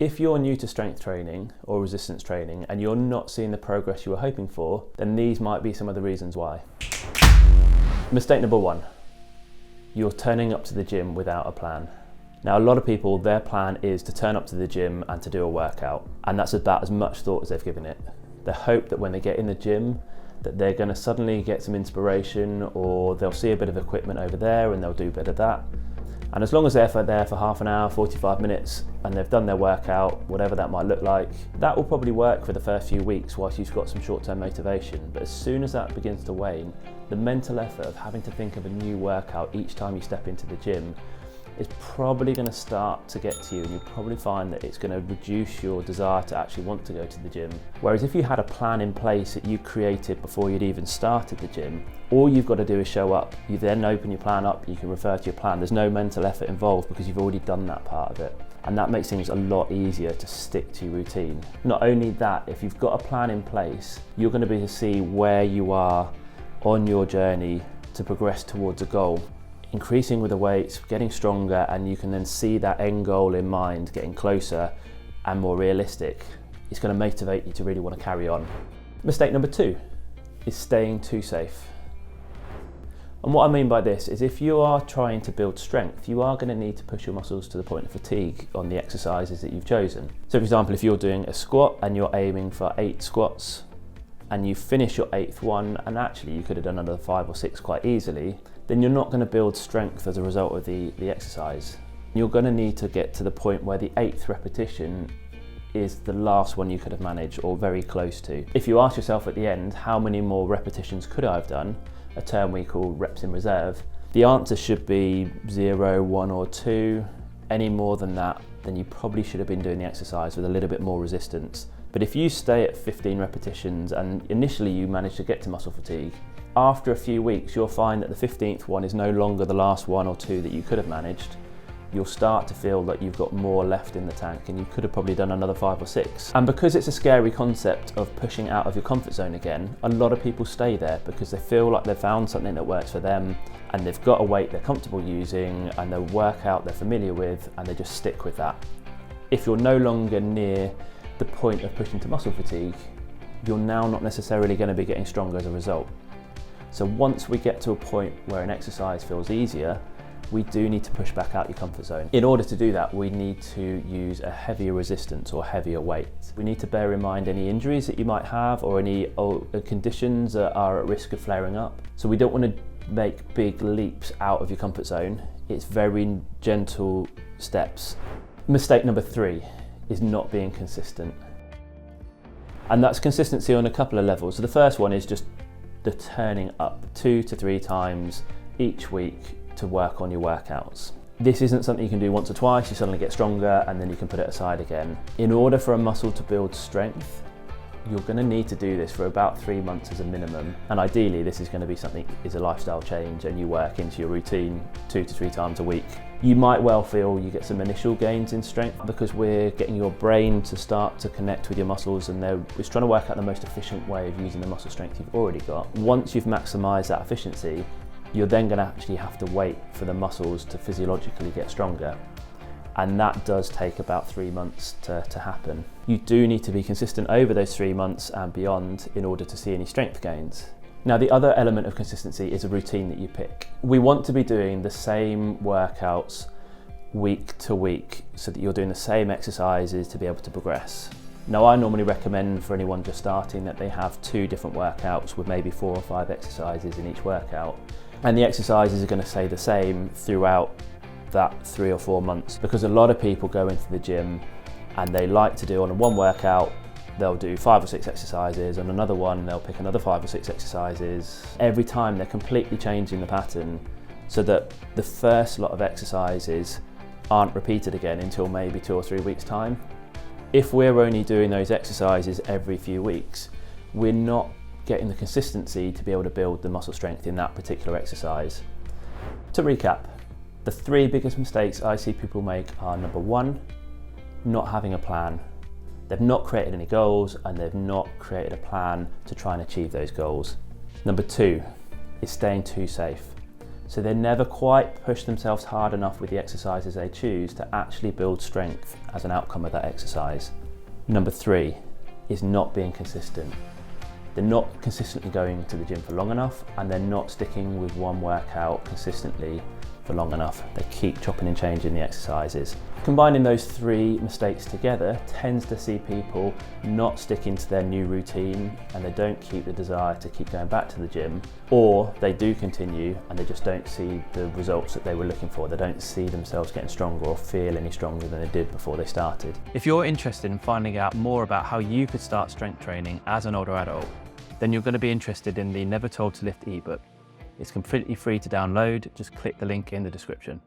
If you're new to strength training or resistance training and you're not seeing the progress you were hoping for, then these might be some of the reasons why. Mistake number one, you're turning up to the gym without a plan. Now, a lot of people, their plan is to turn up to the gym and to do a workout, and that's about as much thought as they've given it. They hope that when they get in the gym, that they're going to suddenly get some inspiration, or they'll see a bit of equipment over there and they'll do a bit of that. And as long as they're there for half an hour, 45 minutes, and they've done their workout, whatever that might look like, that will probably work for the first few weeks whilst you've got some short-term motivation. But as soon as that begins to wane, the mental effort of having to think of a new workout each time you step into the gym is probably going to start to get to you, and you'll probably find that it's going to reduce your desire to actually want to go to the gym. Whereas if you had a plan in place that you created before you'd even started the gym, all you've got to do is show up. You then open your plan up, you can refer to your plan. There's no mental effort involved because you've already done that part of it. And that makes things a lot easier to stick to your routine. Not only that, if you've got a plan in place, you're going to be able to see where you are on your journey to progress towards a goal. Increasing with the weights, getting stronger, and you can then see that end goal in mind getting closer and more realistic. It's going to motivate you to really want to carry on. Mistake number two is staying too safe. And what I mean by this is if you are trying to build strength, you are going to need to push your muscles to the point of fatigue on the exercises that you've chosen. So for example, if you're doing a squat and you're aiming for 8 squats and you finish your 8th one, and actually you could have done another 5 or 6 quite easily, then you're not going to build strength as a result of the exercise. You're going to need to get to the point where the 8th repetition is the last one you could have managed, or very close to. If you ask yourself at the end, how many more repetitions could I have done, a term we call reps in reserve, the answer should be 0, 1 or 2. Any more than that, then you probably should have been doing the exercise with a little bit more resistance. But if you stay at 15 repetitions and initially you manage to get to muscle fatigue, after a few weeks you'll find that the 15th one is no longer the last 1 or 2 that you could have managed. You'll start to feel that you've got more left in the tank and you could have probably done another 5 or 6. And because it's a scary concept of pushing out of your comfort zone again, a lot of people stay there because they feel like they've found something that works for them and they've got a weight they're comfortable using and a workout they're familiar with, and they just stick with that. If you're no longer near the point of pushing to muscle fatigue, you're now not necessarily going to be getting stronger as a result. So once we get to a point where an exercise feels easier, we do need to push back out your comfort zone. In order to do that, we need to use a heavier resistance or heavier weight. We need to bear in mind any injuries that you might have or any conditions that are at risk of flaring up. So we don't want to make big leaps out of your comfort zone. It's very gentle steps. Mistake number 3 is not being consistent. And that's consistency on a couple of levels. So the first one is just the turning up 2 to 3 times each week to work on your workouts. This isn't something you can do once or twice, you suddenly get stronger and then you can put it aside again. In order for a muscle to build strength, you're going to need to do this for about 3 months as a minimum. And ideally this is going to be something that is a lifestyle change and you work into your routine 2 to 3 times a week. You might well feel you get some initial gains in strength because we're getting your brain to start to connect with your muscles, and it's trying to work out the most efficient way of using the muscle strength you've already got. Once you've maximised that efficiency, you're then going to actually have to wait for the muscles to physiologically get stronger. And that does take about 3 months to happen. You do need to be consistent over those 3 months and beyond in order to see any strength gains. Now, the other element of consistency is a routine that you pick. We want to be doing the same workouts week to week so that you're doing the same exercises to be able to progress. Now, I normally recommend for anyone just starting that they have 2 different workouts with maybe 4 or 5 exercises in each workout. And the exercises are going to stay the same throughout that 3 or 4 months, because a lot of people go into the gym and they like to do on one workout, they'll do 5 or 6 exercises, and another one they'll pick another 5 or 6 exercises. Every time they're completely changing the pattern so that the first lot of exercises aren't repeated again until maybe 2 or 3 weeks time. If we're only doing those exercises every few weeks, we're not getting the consistency to be able to build the muscle strength in that particular exercise. To recap, the 3 biggest mistakes I see people make are: number 1, not having a plan. They've not created any goals and they've not created a plan to try and achieve those goals. Number 2 is staying too safe. So they never quite push themselves hard enough with the exercises they choose to actually build strength as an outcome of that exercise. Number 3 is not being consistent. They're not consistently going to the gym for long enough, and they're not sticking with one workout consistently for long enough. They keep chopping and changing the exercises. Combining those 3 mistakes together tends to see people not sticking to their new routine, and they don't keep the desire to keep going back to the gym, or they do continue and they just don't see the results that they were looking for. They don't see themselves getting stronger or feel any stronger than they did before they started. If you're interested in finding out more about how you could start strength training as an older adult, then you're going to be interested in the Never Told to Lift ebook. It's completely free to download, just click the link in the description.